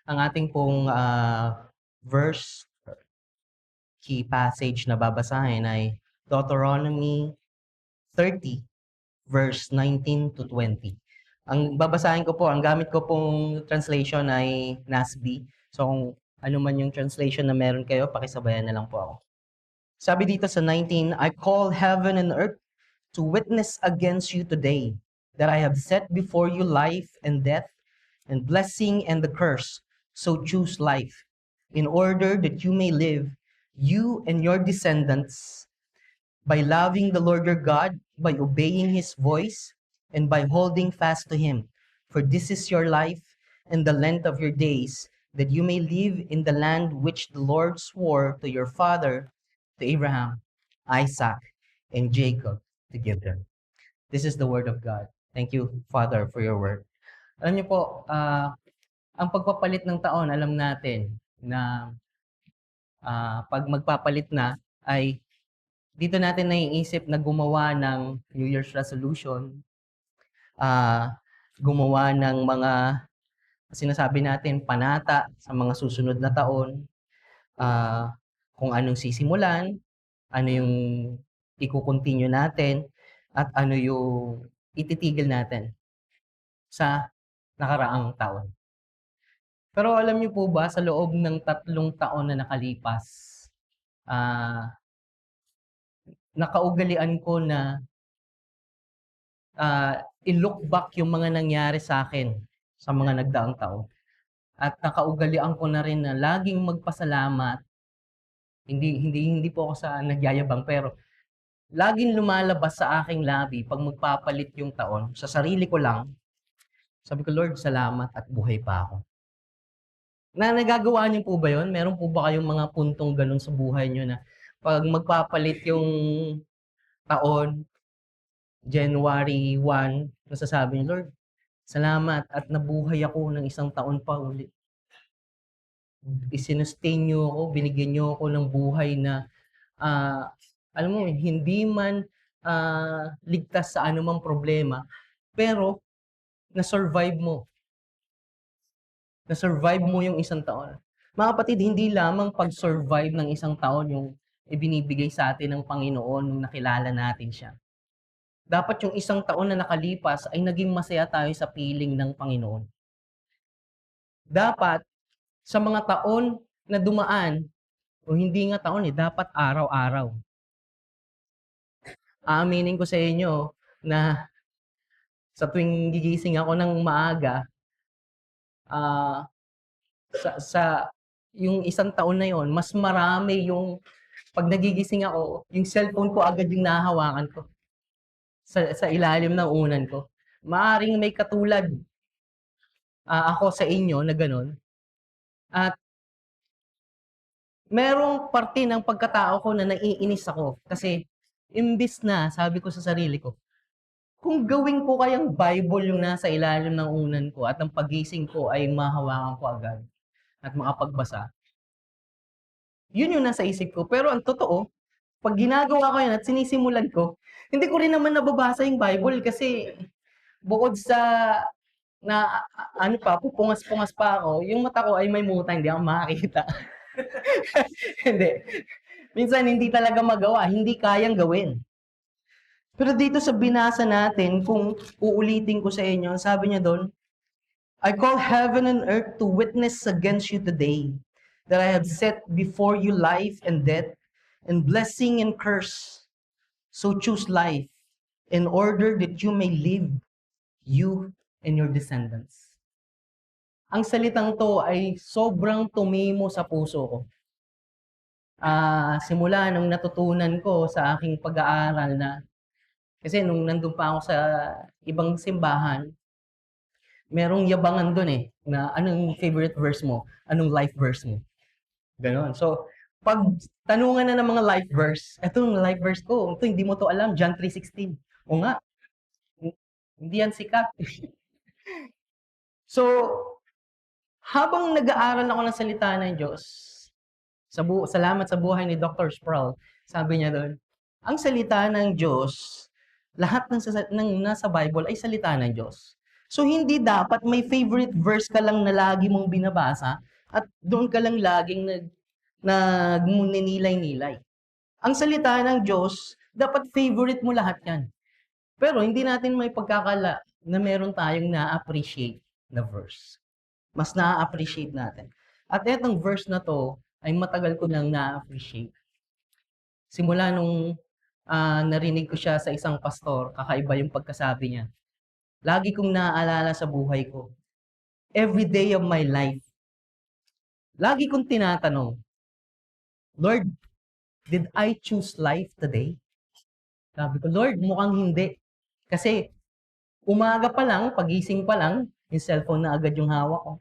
Ang ating pong verse, key passage na babasahin ay Deuteronomy 30, verse 19 to 20. Ang babasahin ko po, ang gamit ko pong translation ay NASB. So kung ano man yung translation na meron kayo, pakisabayan na lang po ako. Sabi dito sa 19, I call heaven and earth to witness against you today that I have set before you life and death, and blessing and the curse. So choose life, in order that you may live, you and your descendants, by loving the Lord your God, by obeying his voice, and by holding fast to him. For this is your life and the length of your days, that you may live in the land which the Lord swore to your father, to Abraham, Isaac, and Jacob, to give them. This is the word of God. Thank you, Father, for your word. Alam niyo po, ang pagpapalit ng taon, alam natin na pag magpapalit na ay dito natin naiisip na gumawa ng New Year's resolution, gumawa ng mga sinasabi natin panata sa mga susunod na taon, kung anong sisimulan, ano yung i-continue natin, at ano yung ititigil natin sa nakaraang taon. Pero alam niyo po ba, sa loob ng 3 taon na nakalipas, nakaugalian ko na i-look back yung mga nangyari sa akin sa mga nagdaang taon. At nakaugalian ko na rin na laging magpasalamat. Hindi po ako sa nagyayabang, pero laging lumalabas sa aking labi 'pag magpapalit yung taon, sa sarili ko lang, sabi ko, "Lord, salamat at buhay pa ako." Nagagawa niyo po ba yun? Meron po ba kayong mga puntong gano'n sa buhay niyo na 'pag magpapalit yung taon, January 1, nasasabi niyo, "Lord, salamat at nabuhay ako ng isang taon pa uli. Isinustain niyo ako, binigyan niyo ako ng buhay na, alam mo hindi man, ligtas sa anumang problema, pero na-survive mo. Na-survive mo yung isang taon." Mga kapatid, hindi lamang pag-survive ng isang taon yung ibinibigay sa atin ng Panginoon nung nakilala natin siya. Dapat yung isang taon na nakalipas ay naging masaya tayo sa piling ng Panginoon. Dapat sa mga taon na dumaan, o hindi nga taon, dapat araw-araw. Aaminin ko sa inyo na sa tuwing gigising ako ng maaga, ah, sa yung isang taon na yon, mas marami yung 'pag nagigising ako, yung cellphone ko agad yung nahahawakan ko sa ilalim ng unan ko. Maaaring may katulad, ako sa inyo na gano'n, at merong parte ng pagkatao ko na naiinis ako kasi imbis na sabi ko sa sarili ko, kung gawin ko kayang Bible yung nasa ilalim ng unan ko at ang paggising ko ay mahawakan ko agad at makapagbasa, yun yung nasa isip ko. Pero ang totoo, 'pag ginagawa ko yan at sinisimulan ko, hindi ko rin naman nababasa yung Bible kasi bukod sa na ano pa, pupungas-pungas pa ako, yung mata ko ay may muta, hindi ako makakita. Hindi. Minsan hindi talaga magawa, hindi kayang gawin. Pero dito sa binasa natin, kung uulitin ko sa inyo, sabi niya doon, I call heaven and earth to witness against you today that I have set before you life and death, and blessing and curse. So choose life in order that you may live, you and your descendants. Ang salitang to ay sobrang tumimo sa puso ko. Simula nung natutunan ko sa aking pag-aaral na, kasi nung nandun pa ako sa ibang simbahan, merong yabangan dun na anong favorite verse mo, anong life verse mo. Ganon. So, pag tanungan na ng mga life verse, etong life verse ko, ito hindi mo to alam, John 3:16. O nga, hindi yan sikat. So, habang nag-aaral ako ng salita ng Diyos, salamat sa buhay ni Dr. Sproul, sabi niya doon, ang salita ng Diyos, lahat ng nasa Bible ay salita ng Diyos. So, hindi dapat may favorite verse ka lang na lagi mong binabasa at doon ka lang laging nagninilay-nilay. Ang salita ng Diyos, dapat favorite mo lahat yan. Pero hindi natin may pagkakala na meron tayong na-appreciate na verse. Mas na-appreciate natin. At etong verse na to ay matagal ko nang na-appreciate. Simula nung narinig ko siya sa isang pastor, kakaiba yung pagkasabi niya. Lagi kong naaalala sa buhay ko. Every day of my life. Lagi kong tinatanong, Lord, did I choose life today? Sabi ko, Lord, mukhang hindi. Kasi umaga pa lang, pagising pa lang, yung cellphone na agad yung hawak ko.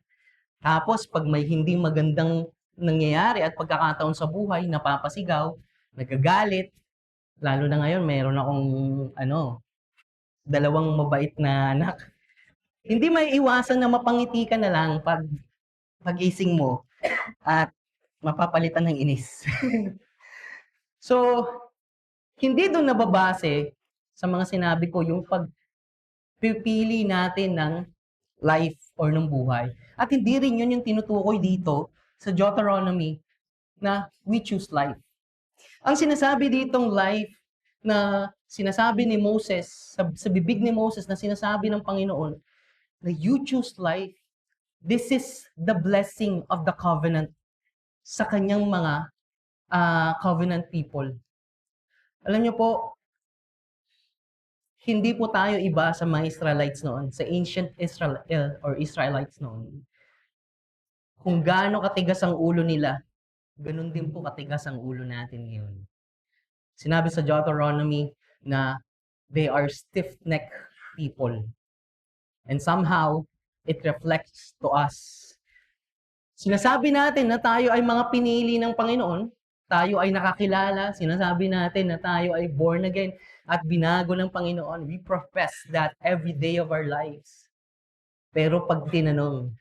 Tapos, pag may hindi magandang nangyayari at pagkakataon sa buhay, napapasigaw, nagagalit. Lalo na ngayon, meron akong, dalawang mabait na anak. Hindi may iwasan na mapangiti ka na lang pag pagising mo at mapapalitan ng inis. So, hindi doon nababase sa mga sinabi ko yung pagpipili natin ng life or ng buhay. At hindi rin yun yung tinutukoy dito sa Deuteronomy na we choose life. Ang sinasabi ditong life na sinasabi ni Moses, sa bibig ni Moses na sinasabi ng Panginoon, na you choose life, this is the blessing of the covenant sa kanyang mga covenant people. Alam niyo po, hindi po tayo iba sa mga Israelites noon, sa ancient Israel or Israelites noon. Kung gaano katigas ang ulo nila, ganun din po katigas ang ulo natin ngayon. Sinabi sa Deuteronomy na they are stiff-necked people. And somehow, it reflects to us. Sinasabi natin na tayo ay mga pinili ng Panginoon, tayo ay nakakilala, sinasabi natin na tayo ay born again at binago ng Panginoon. We profess that every day of our lives. Pero pag tinanong,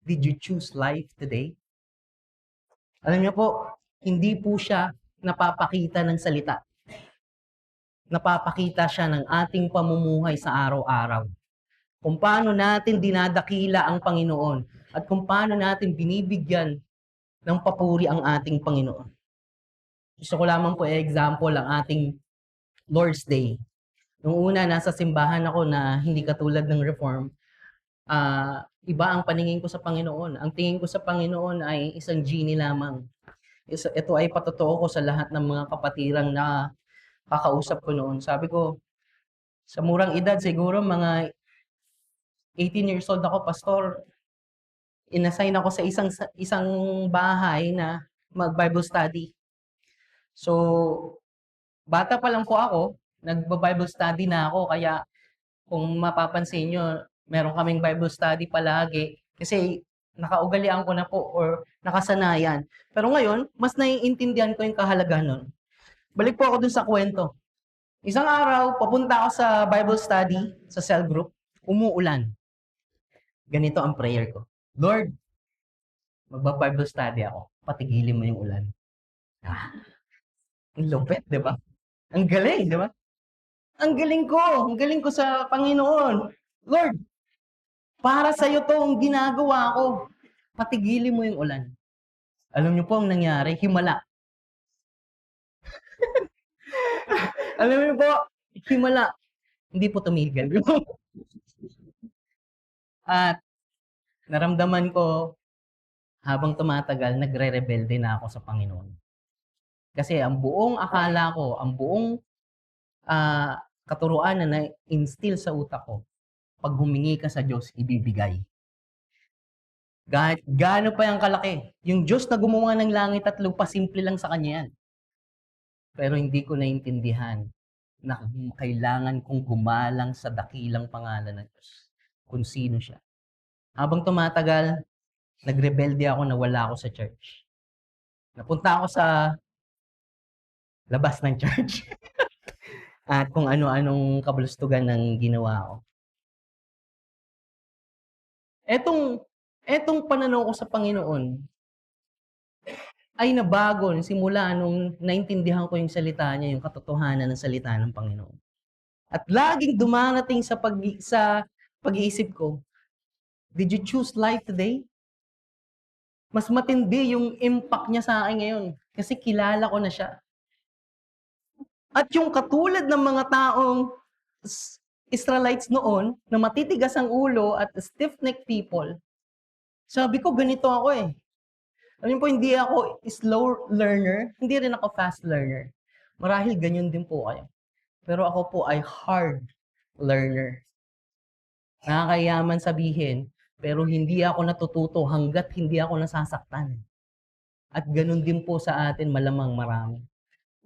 did you choose life today? Alam niyo po, hindi po siya napapakita ng salita. Napapakita siya ng ating pamumuhay sa araw-araw. Kung paano natin dinadakila ang Panginoon at kung paano natin binibigyan ng papuri ang ating Panginoon. Gusto ko lamang po example ang ating Lord's Day. Nung una, nasa simbahan ako na hindi katulad ng Reform, iba ang paningin ko sa Panginoon. Ang tingin ko sa Panginoon ay isang genie lamang. Ito ay patotoo ko sa lahat ng mga kapatirang na kakausap ko noon. Sabi ko, sa murang edad siguro, mga 18 years old ako, pastor, inassign ako sa isang bahay na mag-Bible study. So, bata pa lang po ako, nagba-Bible study na ako, kaya kung mapapansin nyo, meron kaming Bible study palagi kasi nakaugalian ko na po or nakasanayan. Pero ngayon, mas naiintindihan ko yung kahalagahan nun. Balik po ako dun sa kwento. Isang araw, papunta ako sa Bible study, sa cell group, umuulan. Ganito ang prayer ko. Lord, magba-Bible study ako. Patigilin mo yung ulan. Ang lupit, di ba? Ang galing, di ba? Ang galing ko sa Panginoon. Lord, para sa'yo to ang ginagawa ko. Patigilin mo yung ulan. Alam niyo po ang nangyari? Himala. Alam niyo po, himala. Hindi po tumigil. At naramdaman ko, habang tumatagal, nagre-rebelde na ako sa Panginoon. Kasi ang buong akala ko, ang buong katuruan na na-instill sa utak ko, pag humingi ka sa Diyos, ibibigay. Gaano pa yung kalaki. Yung Diyos na gumawa ng langit at lupa, simple lang sa Kanya yan. Pero hindi ko naintindihan na kailangan kong gumalang sa dakilang pangalan ng Diyos. Kung sino siya. Habang tumatagal, nagrebelde ako na wala ako sa church. Napunta ako sa labas ng church. At kung ano-anong kabulustugan ng ginawa ko. Etong pananaw ko sa Panginoon ay nabago simula nung naintindihan ko yung salita niya, yung katotohanan ng salita ng Panginoon. At laging dumarating sa pag-iisip ko, did you choose life today? Mas matindi yung impact niya sa akin ngayon kasi kilala ko na siya. At yung katulad ng mga taong Israelites noon na matitigas ang ulo at stiff-necked people, sabi ko ganito ako eh. Alam po, hindi ako slow learner, hindi rin ako fast learner. Marahil ganyan din po kayo. Pero ako po ay hard learner. Nakakayaman sabihin, pero hindi ako natututo hanggat hindi ako nasasaktan. At ganun din po sa atin malamang marami.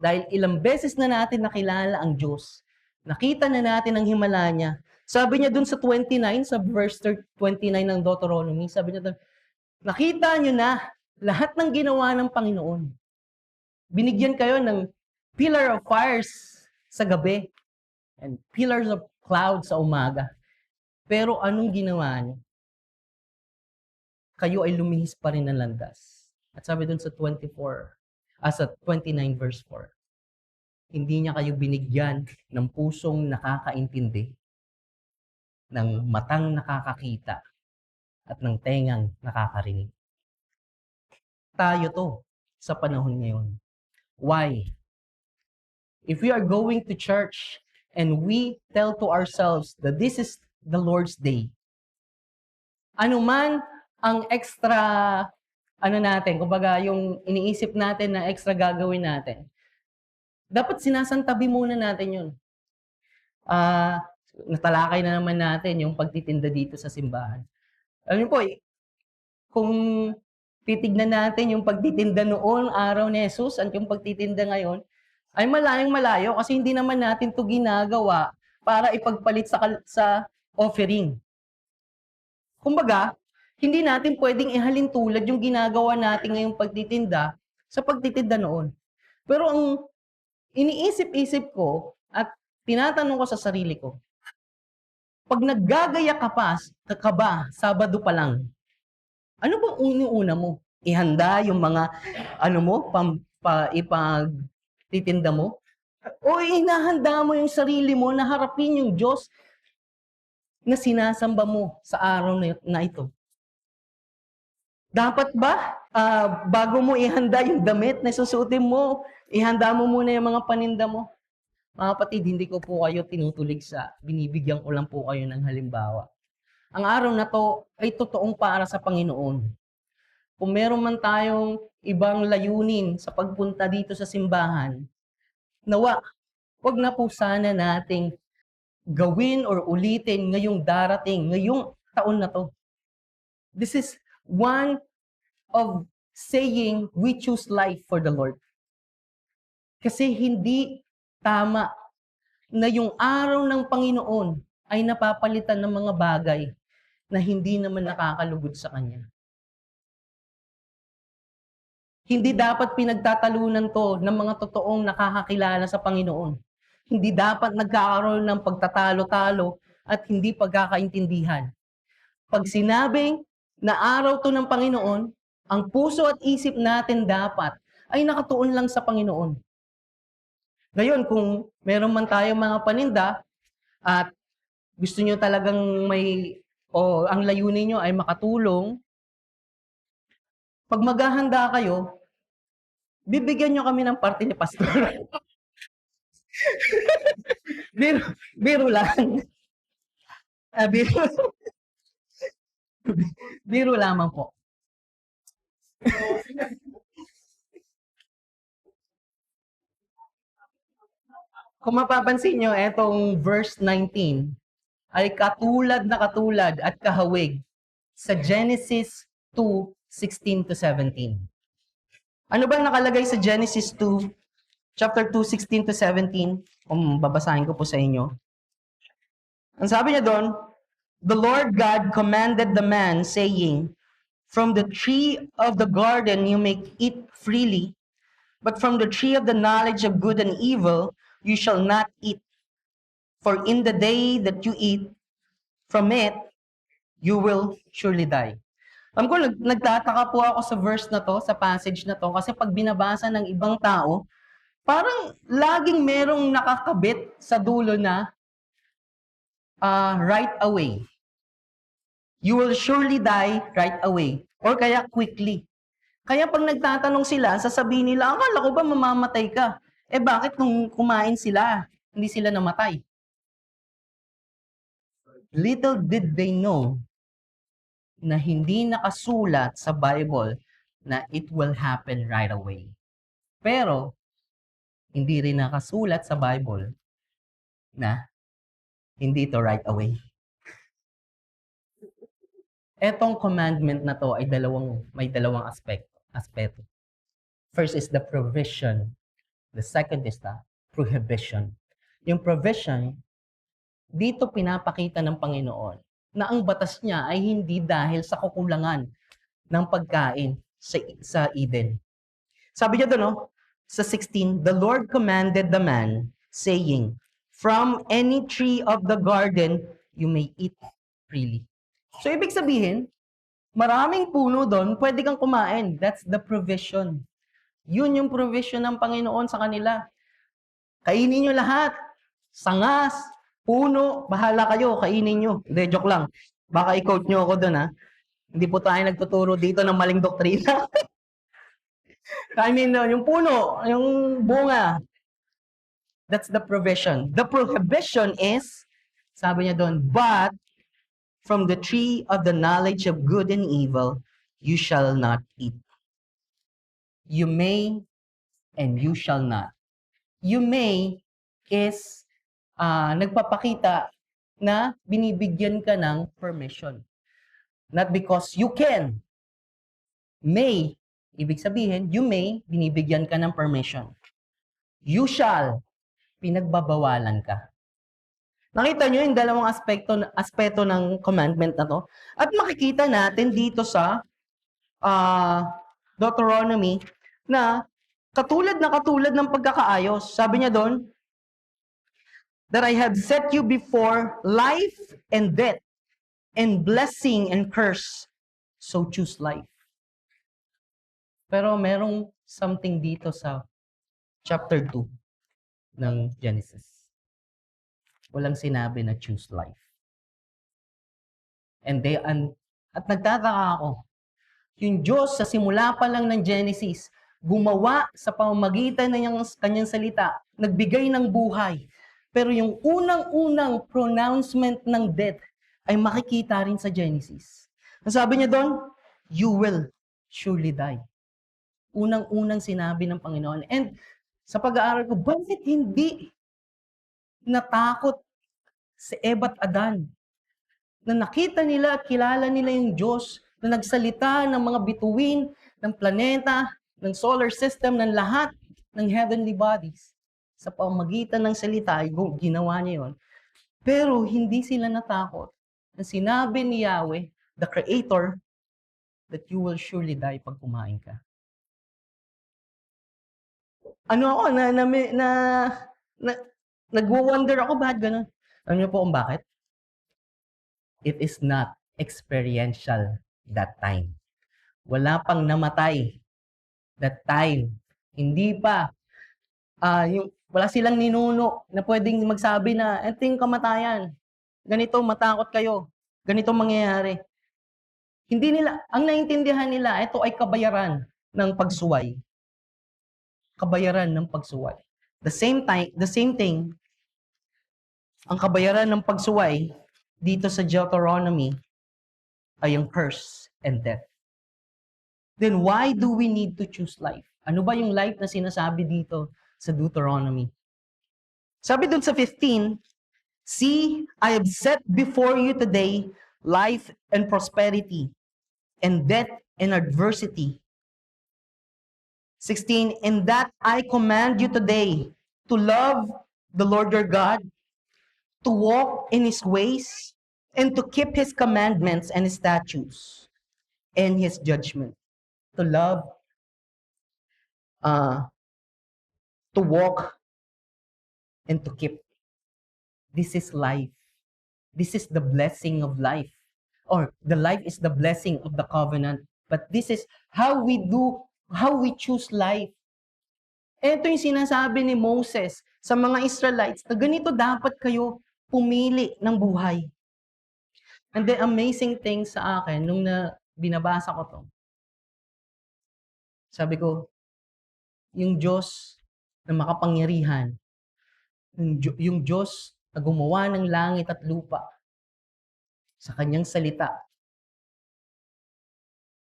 Dahil ilang beses na natin nakilala ang Diyos, nakita na natin ang himala niya. Sabi niya dun sa 29, sa verse 29 ng Deuteronomy, sabi niya dun, nakita niyo na lahat ng ginawa ng Panginoon. Binigyan kayo ng pillar of fires sa gabi and pillars of clouds sa umaga. Pero anong ginawa niyo? Kayo ay lumihis pa rin ng landas. At sabi dun sa 29 verse 4, hindi niya kayo binigyan ng pusong nakakaintindi, ng matang nakakakita, at ng tengang nakakarinig. Tayo to sa panahon ngayon. Why? If we are going to church and we tell to ourselves that this is the Lord's day, ano man ang extra, natin, kumbaga yung iniisip natin na extra gagawin natin, dapat sinasantabi muna natin yun. Natalakay na naman natin yung pagtitinda dito sa simbahan. Alam niyo po, kung titignan natin yung pagtitinda noon, araw ni Jesus, at yung pagtitinda ngayon, ay malayong malayo kasi hindi naman natin to ginagawa para ipagpalit sa offering. Kumbaga, hindi natin pwedeng ihalin tulad yung ginagawa natin ngayong pagtitinda sa pagtitinda noon. Pero ang iniisip-isip ko at tinatanong ko sa sarili ko, pag naggagaya ka ba, Sabado pa lang, ano bang una mo? Ihanda yung mga, ipagtitinda mo? O inahanda mo yung sarili mo na harapin yung Diyos na sinasamba mo sa araw na ito? Dapat ba, bago mo ihanda yung damit na susuotin mo, ihanda mo muna yung mga paninda mo? Mga kapatid, hindi ko po kayo tinutuligsa. Binibigyan ko lang po kayo ng halimbawa. Ang araw na to ay totoong para sa Panginoon. Kung meron man tayong ibang layunin sa pagpunta dito sa simbahan, nawa, wag na po sana nating gawin or ulitin ngayong darating, ngayong taon na to. This is one of saying we choose life for the Lord. Kasi hindi tama na yung araw ng Panginoon ay napapalitan ng mga bagay na hindi naman nakakalugod sa Kanya. Hindi dapat pinagtatalunan to ng mga totoong nakakakilala sa Panginoon. Hindi dapat nagkakaroon ng pagtatalo-talo at hindi pagkakaintindihan. Pag sinabing na araw to ng Panginoon, ang puso at isip natin dapat ay nakatuon lang sa Panginoon. Ngayon, kung meron man tayong mga paninda at gusto nyo talagang ang layunin nyo ay makatulong, pag maghahanda kayo, bibigyan nyo kami ng parte ni Pastor. biro lang. Biro lamang po. Kung mapapansin nyo, etong verse 19 ay katulad at kahawig sa Genesis 2:16-17. Ano bang nakalagay sa Genesis 2, chapter 2:16-17? Kung babasahin ko po sa inyo. Ang sabi niya doon, the Lord God commanded the man, saying, from the tree of the garden you may eat freely, but from the tree of the knowledge of good and evil you shall not eat. For in the day that you eat from it, you will surely die. Alam ko, nagtataka po ako sa verse na to, sa passage na to, kasi pag binabasa ng ibang tao, parang laging merong nakakabit sa dulo na right away. You will surely die right away. Or kaya quickly. Kaya pag nagtatanong sila, sasabihin nila, akala ko ba mamamatay ka? Eh bakit nung kumain sila, hindi sila namatay? Little did they know na hindi nakasulat sa Bible na it will happen right away. Pero, hindi rin nakasulat sa Bible na hindi ito right away. Etong commandment na to ay may dalawang aspeto. First is the provision. The second is the prohibition. Yung provision, dito pinapakita ng Panginoon na ang batas niya ay hindi dahil sa kakulangan ng pagkain sa Eden. Sabi niya doon, no? Sa 16, the Lord commanded the man, saying, from any tree of the garden, you may eat freely. So, ibig sabihin, maraming puno doon, pwede kang kumain. That's the provision. Yun yung provision ng Panginoon sa kanila. Kainin nyo lahat. Sangas, puno, bahala kayo, kainin nyo. Hindi, joke lang. Baka i-quote nyo ako doon, ha? Hindi po tayo nagtuturo dito ng maling doktrina. I mean, yung puno, yung bunga. That's the provision. The prohibition is, sabi niya doon, but from the tree of the knowledge of good and evil, you shall not eat. You may and you shall not. You may is nagpapakita na binibigyan ka ng permission. Not because you can. May, ibig sabihin, you may, binibigyan ka ng permission. You shall, pinagbabawalan ka. Nakita nyo yung dalawang aspeto ng commandment na to? At makikita natin dito sa Deuteronomy na katulad ng pagkakaayos. Sabi niya doon, that I have set you before life and death, and blessing and curse. So choose life. Pero merong something dito sa chapter 2 ng Genesis. Walang sinabi na choose life. At nagtataka ako, yung Diyos sa simula pa lang ng Genesis, gumawa sa pamamagitan ng kanyang salita, nagbigay ng buhay. Pero yung unang-unang pronouncement ng death ay makikita rin sa Genesis. Ang sabi niya doon, you will surely die. Unang-unang sinabi ng Panginoon. And sa pag-aaral ko, bakit hindi natakot si Eva at Adan? Na nakita nila at kilala nila yung Diyos na nagsalita ng mga bituin, ng planeta, ng solar system, ng lahat ng heavenly bodies. Sa pamamagitan ng salita, ginawa niya yun. Pero hindi sila natakot. Na sinabi ni Yahweh, the Creator, that you will surely die pag kumain ka. Ano ako, nagwo-wonder ako, bakit ganun? Alam niyo po kung bakit? It is not experiential that time. Wala pang namatay that time. Hindi pa. Wala silang ninuno na pwedeng magsabi na, ito yung kamatayan. Ganito, matakot kayo. Ganito mangyayari. Hindi nila, ang naintindihan nila, ito ay kabayaran ng pagsuway. Kabayaran ng pagsuway. The same thing, ang kabayaran ng pagsuway dito sa Deuteronomy ay ang curse and death. Then why do we need to choose life? Ano ba yung life na sinasabi dito sa Deuteronomy? Sabi dun sa 15, see, I have set before you today life and prosperity, and death and adversity. 16, in that I command you today to love the Lord your God, to walk in His ways, and to keep His commandments and His statutes and His judgment. To love, to walk, and to keep. This is life. This is the blessing of life. Or the life is the blessing of the covenant. But this is how we choose life. Ito yung sinasabi ni Moses sa mga Israelites na ganito dapat kayo pumili ng buhay. And the amazing thing sa akin, nung binabasa ko to, sabi ko, yung Diyos na makapangyarihan, yung Diyos na gumawa ng langit at lupa, sa kanyang salita,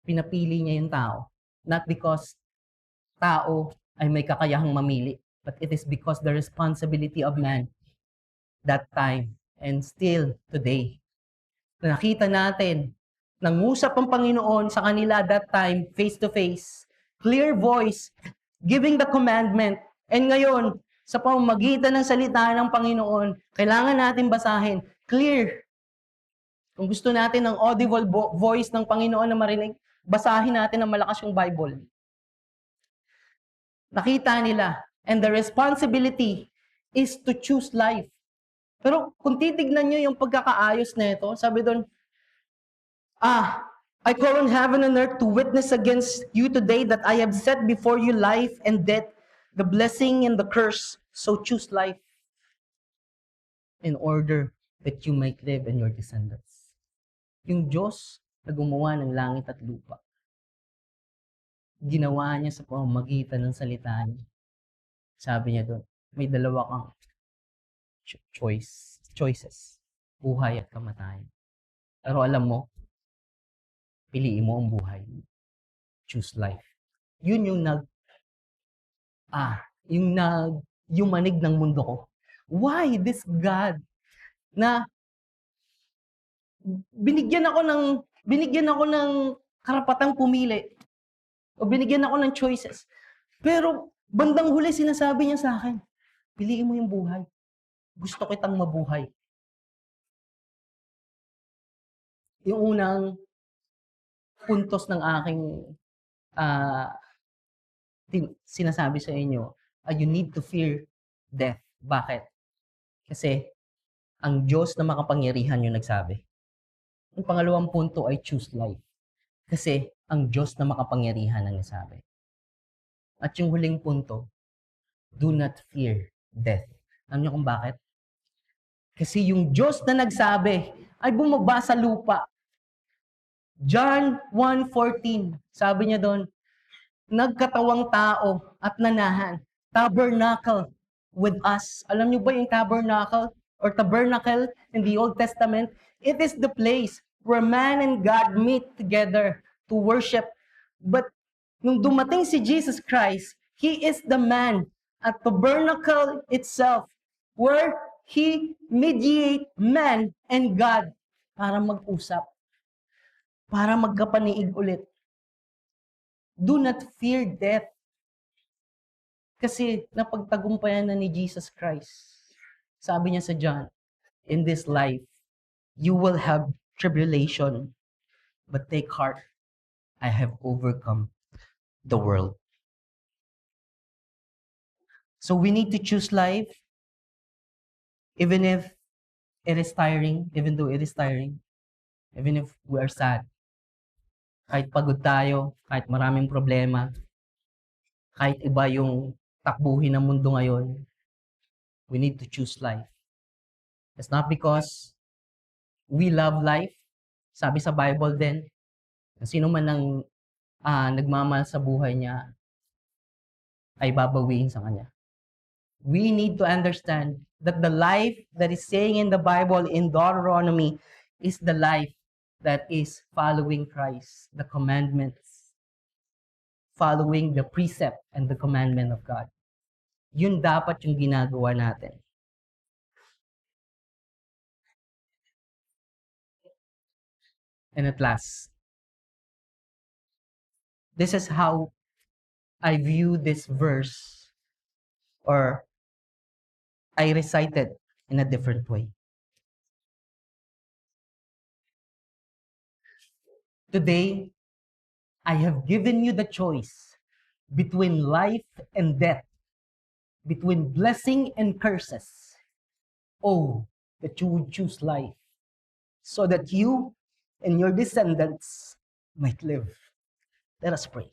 pinapili niya yung tao. Not because tao ay may kakayahang mamili, but it is because the responsibility of man that time and still today. Nakita natin, nangusap ang Panginoon sa kanila that time, face to face, clear voice, giving the commandment. And ngayon, sa pamamagitan ng salita ng Panginoon, kailangan natin basahin, clear. Kung gusto natin ng audible voice ng Panginoon na marinig, basahin natin ng malakas yung Bible. Nakita nila, and the responsibility is to choose life. Pero kung titignan nyo yung pagkakaayos na ito, sabi doon, I call on heaven and earth to witness against you today that I have set before you life and death, the blessing and the curse. So choose life in order that you might live and your descendants. Yung Diyos na gumawa ng langit at lupa, ginawa niya sa pamamagitan ng salita niya. Sabi niya doon, may dalawa kang choices, buhay at kamatayan. Pero alam mo, piliin mo ang buhay. Choose life. Yun yung yung manig ng mundo ko. Why this God na binigyan ako ng karapatang pumili o binigyan ako ng choices. Pero bandang huli sinasabi niya sa akin, piliin mo yung buhay. Gusto kitang mabuhay. Yung unang puntos ng aking sinasabi sa inyo, you need to fear death. Bakit? Kasi ang Diyos na makapangyarihan yung nagsabi. Ang pangalawang punto ay choose life. Kasi ang Diyos na makapangyarihan ang nagsabi. At yung huling punto, do not fear death. Alam niyo kung bakit? Kasi yung Diyos na nagsabi ay bumaba sa lupa. John 1:14, sabi niya doon, nagkatawang tao at nanahan, tabernacle with us. Alam niyo ba yung tabernacle or tabernacle in the Old Testament? It is the place where man and God meet together to worship. But nung dumating si Jesus Christ, He is the man at tabernacle itself where He mediate man and God para mag-usap, para magkapaniig ulit. Do not fear death. Kasi napagtagumpayan na ni Jesus Christ. Sabi niya sa John, in this life, you will have tribulation, but take heart, I have overcome the world. So we need to choose life, even if it is tiring, even though it is tiring, even if we are sad. Kahit pagod tayo, kahit maraming problema, kahit iba yung takbuhin ng mundo ngayon, we need to choose life. It's not because we love life. Sabi sa Bible din, sino man ang nagmamahal sa buhay niya ay babawiin sa kanya. We need to understand that the life that is saying in the Bible in Deuteronomy is the life that is following Christ, the commandments, following the precept and the commandment of God. Yun dapat yung ginagawa natin. And at last, this is how I view this verse, or I recite it in a different way. Today, I have given you the choice between life and death, between blessing and curses. Oh, that you would choose life, so that you and your descendants might live. Let us pray.